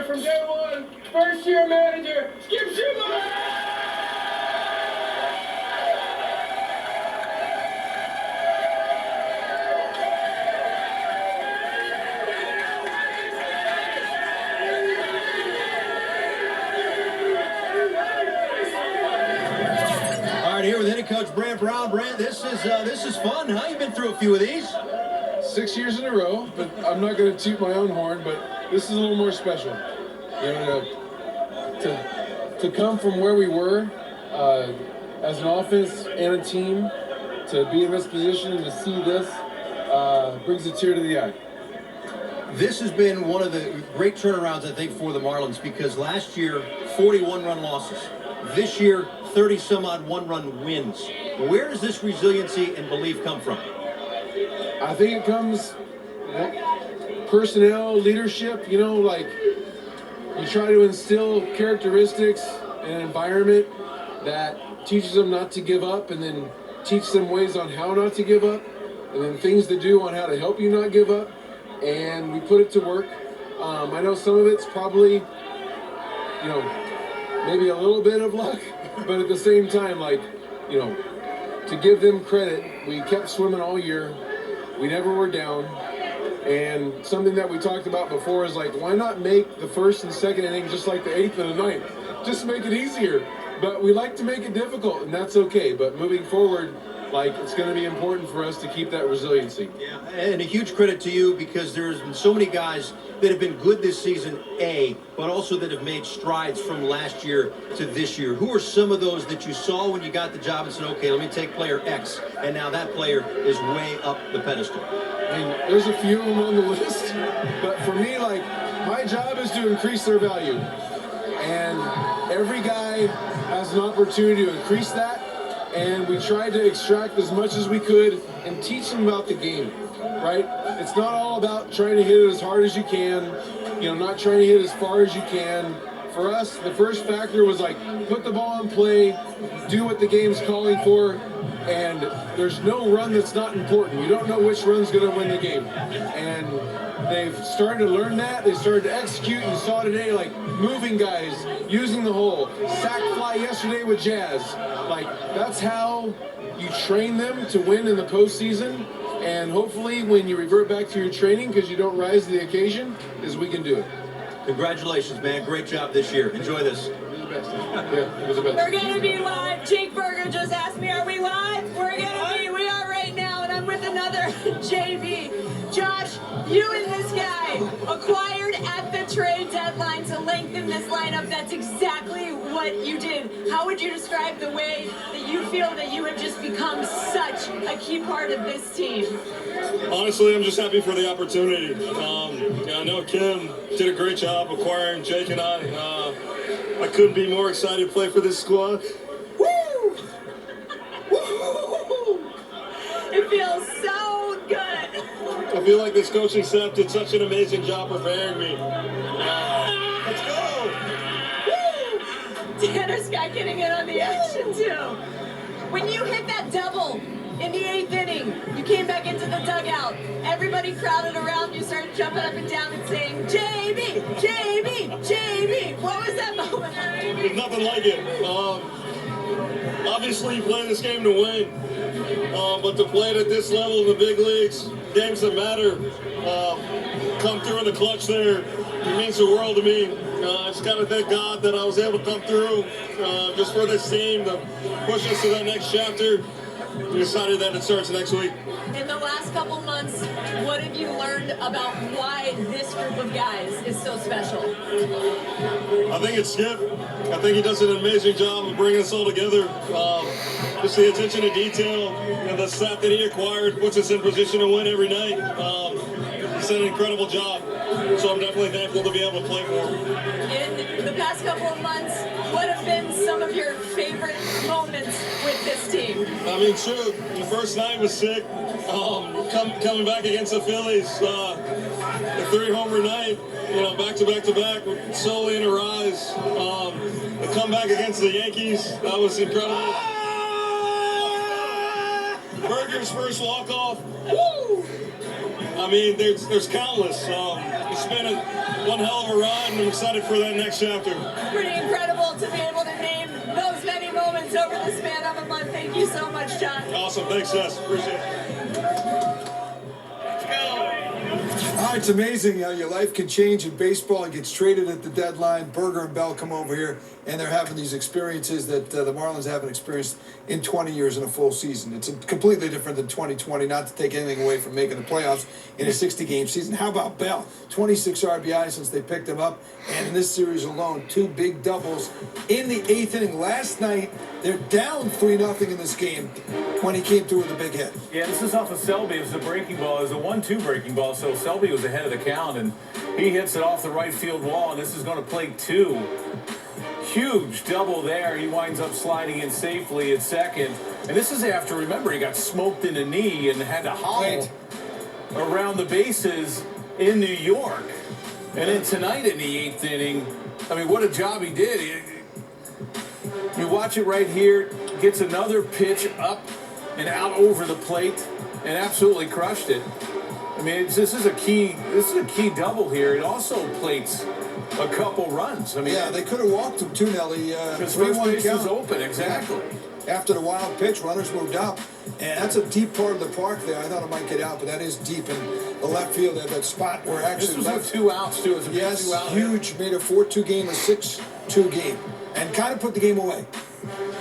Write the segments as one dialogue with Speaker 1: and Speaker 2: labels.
Speaker 1: here from day one, first-year manager, Skip Schumer!
Speaker 2: Here with head coach Brant Brown. Brant, this is fun, huh? You've been through a few of these.
Speaker 3: 6 years in a row, but I'm not going to toot my own horn, but this is a little more special. You know, to come from where we were as an offense and a team, to be in this position and to see this brings a tear to the eye.
Speaker 2: This has been one of the great turnarounds, I think, for the Marlins, because last year, 41 run losses. This year, 30-some-odd one-run wins. Where does this resiliency and belief come from?
Speaker 3: I think it comes personnel, leadership. You know, like you try to instill characteristics and an environment that teaches them not to give up, and then teach them ways on how not to give up, and then things to do on how to help you not give up. And we put it to work. I know some of it's probably, you know, maybe a little bit of luck, but at the same time, like, you know, to give them credit, we kept swimming all year. We never were down. And something that we talked about before is like, why not make the first and second inning just like the 8th and the 9th? Just make it easier. But we like to make it difficult, and that's okay. But moving forward, like, it's going to be important for us to keep that resiliency.
Speaker 2: Yeah, and a huge credit to you, because there's been so many guys that have been good this season, but also that have made strides from last year to this year. Who are some of those that you saw when you got the job and said, okay, let me take player X, and now that player is way up the pedestal?
Speaker 3: I mean, there's a few of them on the list, but for me, like, my job is to increase their value. And every guy has an opportunity to increase that. And we tried to extract as much as we could and teach them about the game, right? It's not all about trying to hit it as hard as you can, you know, not trying to hit as far as you can. For us, the first factor was like, put the ball in play, do what the game's calling for, and there's no run that's not important. You don't know which run's going to win the game. And they've started to learn that. They started to execute. You saw today, like, moving guys, using the hole, sack fly yesterday with Jazz. Like, that's how you train them to win in the postseason. And hopefully when you revert back to your training, because you don't rise to the occasion, is we can do it.
Speaker 2: Congratulations, man. Great job this year. Enjoy this.
Speaker 3: It was the best. Yeah, it was the best.
Speaker 4: We're going to be live. Jake Berger just asked me, are we live? We're going to be. We are right now, and I'm with another JV. Josh, you and this guy acquired at the trade deadline to lengthen this lineup. That's exactly what you did. How would you describe the way that you feel that you have just become such a key part of this team?
Speaker 5: Honestly, I'm just happy for the opportunity. I know Kim did a great job acquiring Jake and I. I couldn't be more excited to play for this squad.
Speaker 4: Woo! Woo! It feels so good.
Speaker 5: I feel like this coaching staff did such an amazing job preparing me. Let's go!
Speaker 4: Woo! Tanner Scott getting in on the action too. When you hit that double in the 8th inning, you came back into the dugout. Everybody crowded around you, started jumping up and down and saying, JB, JB, JB. What was that moment?
Speaker 5: There's nothing like it. Obviously, you play this game to win, but to play it at this level in the big leagues, games that matter, come through in the clutch there, it means the world to me. I just got to thank God that I was able to come through just for this team to push us to that next chapter. We decided that it starts next week.
Speaker 4: In the last couple months, what have you learned about why this group of guys is so special?
Speaker 5: I think it's Skip. I think he does an amazing job of bringing us all together. Just the attention to detail and the staff that he acquired puts us in position to win every night. He's done an incredible job. So I'm definitely thankful to be able to play for him.
Speaker 4: In the past couple of months, what have been some of your favorite moments with this team?
Speaker 5: I mean, shoot, the first night was sick. Coming back against the Phillies, the 3-homer night, back to back, solely in a rise. The comeback against the Yankees, that was incredible. Berger's first walk-off. Woo! I mean, there's countless. It's been one hell of a ride, and I'm excited for that next chapter.
Speaker 4: Pretty incredible to be able to name those many moments over the span of a month. Thank you so much, John.
Speaker 5: Awesome. Thanks, Jess. Appreciate it. Let's go.
Speaker 6: It's amazing how your life can change in baseball. It gets traded at the deadline. Berger and Bell come over here, and they're having these experiences that the Marlins haven't experienced in 20 years in a full season. It's completely different than 2020, not to take anything away from making the playoffs in a 60-game season. How about Bell? 26 RBI since they picked him up, and in this series alone, 2 big doubles in the 8th inning. Last night, they're down 3-0 in this game when he came through with a big hit.
Speaker 7: Yeah, this is off of Selby. It was a breaking ball. It was a 1-2 breaking ball, so Selby was ahead of the count, and he hits it off the right field wall, and this is going to play 2. Huge double there. He winds up sliding in safely at second. And this is after, remember, he got smoked in the knee and had to hobble around the bases in New York. And then tonight in the 8th inning, I mean, what a job he did. You watch it right here, gets another pitch up and out over the plate and absolutely crushed it. I mean, this is a key double here. It also plates a couple runs. I mean,
Speaker 6: yeah, they could have walked him too, Nelly.
Speaker 7: Because first base is open, exactly.
Speaker 6: After the wild pitch, runners moved up, and that's a deep part of the park there. I thought it might get out, but that is deep in the left field at that spot where actually
Speaker 7: this was 2 outs too. It was a big 2 out.
Speaker 6: Huge. Made a 4-2 game, a 6-2 game, and kind of put the game away.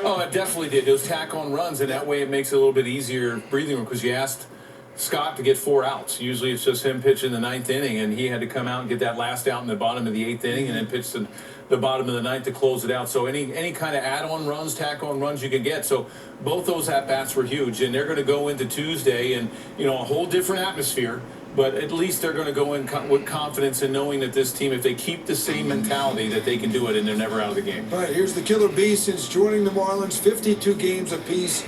Speaker 7: Oh, it definitely did. Those tack-on runs, and that way it makes it a little bit easier breathing room because you asked Scott to get 4 outs. Usually it's just him pitching the 9th inning, and he had to come out and get that last out in the bottom of the 8th inning, and then pitch the bottom of the 9th to close it out. So any kind of add-on runs, tack-on runs you can get. So both those at-bats were huge, and they're going to go into Tuesday and, a whole different atmosphere. But at least they're going to go in with confidence in knowing that this team, if they keep the same mentality, that they can do it and they're never out of the game.
Speaker 6: All right, here's the Killer Bee since joining the Marlins, 52 games apiece.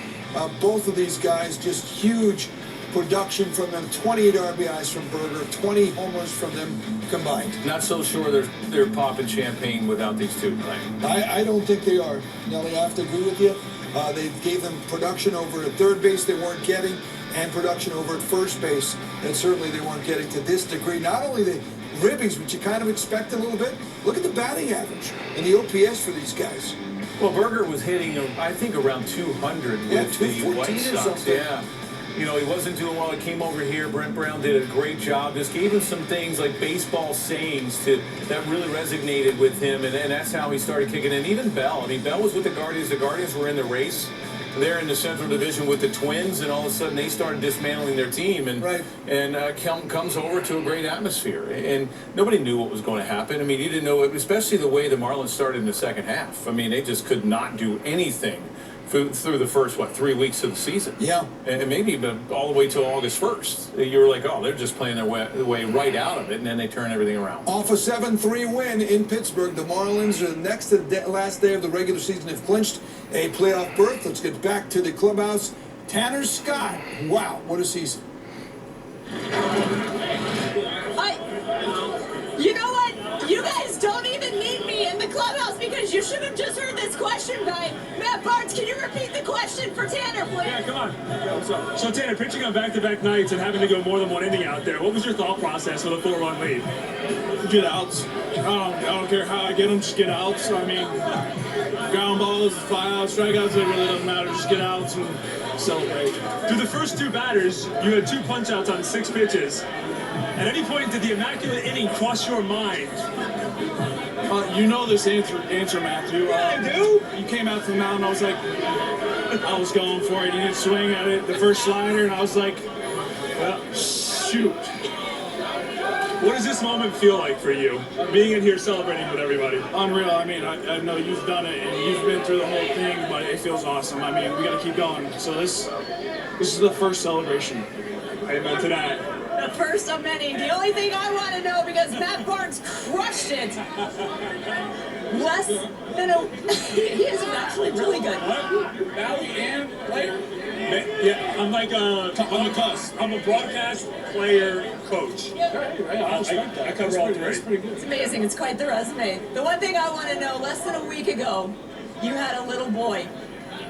Speaker 6: Both of these guys, just huge production from them, 28 RBIs from Berger, 20 homers from them combined.
Speaker 7: Not so sure they're popping champagne without these two playing.
Speaker 6: I don't think they are, Nelly. I have to agree with you. They gave them production over at third base they weren't getting, and production over at first base that certainly they weren't getting to this degree. Not only the ribbies, which you kind of expect a little bit, look at the batting average and the OPS for these guys.
Speaker 7: Well, Berger was hitting, I think, around 200 with the White Sox. Yeah. He wasn't doing well. He came over here. Brent Brown did a great job. Just gave him some things like baseball sayings that really resonated with him, and that's how he started kicking in. Even Bell. I mean, Bell was with the Guardians. The Guardians were in the race. They're in the Central Division with the Twins, and all of a sudden they started dismantling their team, and comes over to a great atmosphere. And nobody knew what was going to happen. I mean, you didn't know it, especially the way the Marlins started in the second half. I mean, they just could not do anything through the first 3 weeks of the season.
Speaker 6: Yeah,
Speaker 7: and maybe all the way till August 1st. You were like, oh, they're just playing their way right out of it, and then they turn everything around.
Speaker 6: Off a 7-3 win in Pittsburgh, the Marlins are next to the last day of the regular season have clinched a playoff berth. Let's get back to the clubhouse. Tanner Scott. Wow, what a season.
Speaker 4: You know what? You guys don't even need me in the clubhouse because you should have just heard this question by Matt Barnes. Can you repeat the question for Tanner, please?
Speaker 1: Yeah, come on. Yeah, what's up? So, Tanner, pitching on back-to-back nights and having to go more than one inning out there, what was your thought process with a 4-run lead?
Speaker 8: Get outs. I don't care how I get them, just get outs. I mean, ground balls, fly outs, strikeouts, it really doesn't matter. Just get outs and celebrate.
Speaker 1: Through the first 2 batters, you had 2 punch-outs on 6 pitches. At any point, did the immaculate inning cross your mind?
Speaker 8: You know this answer, Matthew.
Speaker 1: Yeah, I do.
Speaker 8: You came out to the mound, I was like, I was going for it. You didn't swing at it, the first slider, and I was like, well, shoot.
Speaker 1: What does this moment feel like for you, being in here celebrating with everybody?
Speaker 8: Unreal. I mean, I know you've done it, and you've been through the whole thing, but it feels awesome. I mean, we got to keep going. So this is the first celebration.
Speaker 1: Amen to that.
Speaker 4: The first of many. The only thing I want to know, because Matt Barnes crushed it. Less than a... He is actually really good.
Speaker 1: What? Valley and player? Yeah, I'm like on the cusp. I'm a broadcast player coach. I cover all 3.
Speaker 4: It's amazing. It's quite the resume. The one thing I want to know, less than a week ago, you had a little boy.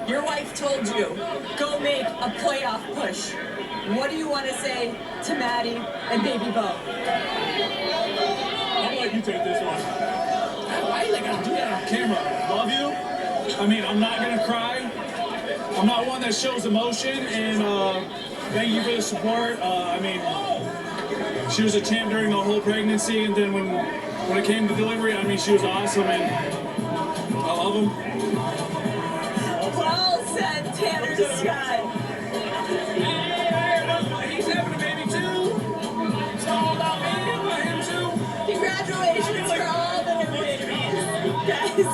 Speaker 4: Your wife told you, go make a playoff push. what do you want to say to Maddie and baby Bo?
Speaker 1: I'm gonna let you take this one. Why do you think I do that on camera? Love you. I mean, I'm not gonna cry. I'm not one that shows emotion, and thank you for the support. I mean, she was a champ during the whole pregnancy, and then when it came to delivery, I mean, she was awesome, and I love him.
Speaker 4: Paul said Tanner's Sky.
Speaker 1: He's having a baby too. It's all about me and about him too.
Speaker 4: Congratulations for all the new babies, guys.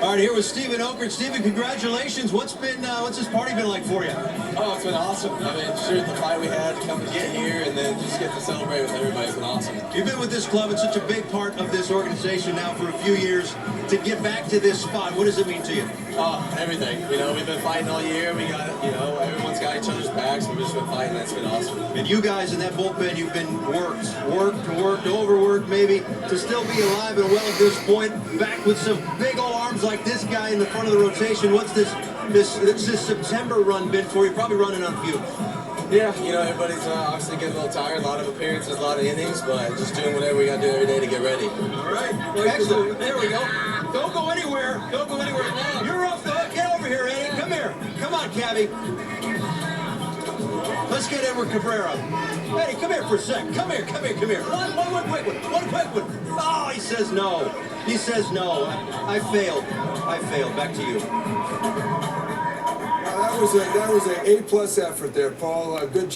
Speaker 2: All right, here with Stephen Okert. Stephen, congratulations. What's this party been like for you?
Speaker 9: Oh, it's been awesome. I mean, sure, the fight we had to come and get here and then just get to celebrate with everybody has been awesome.
Speaker 2: You've been with this club and such a big part of this organization now for a few years. To get back to this spot, what does it mean to you?
Speaker 9: Everything. You know, we've been fighting all year. We got, everyone's got each other's backs. We've just been fighting. That's been awesome.
Speaker 2: And you guys in that bullpen, you've been worked, overworked maybe, to still be alive and well at this point. Back with some big old arms like this guy in the front of the rotation. What's this September run been for you? Probably running on fumes.
Speaker 9: Yeah, everybody's obviously getting a little tired. A lot of appearances, a lot of innings, but just doing whatever we got to do every day to get ready.
Speaker 2: All right. Excellent. There we go. Don't go anywhere. Don't go anywhere. You're off the hook. Get over here, Eddie. Come here. Come on, Cabby. Let's get Edward Cabrera. Eddie, come here for a sec. Come here. One quick one. Oh, he says no. I failed. Back to you.
Speaker 6: That was an A+ effort there, Paul. Good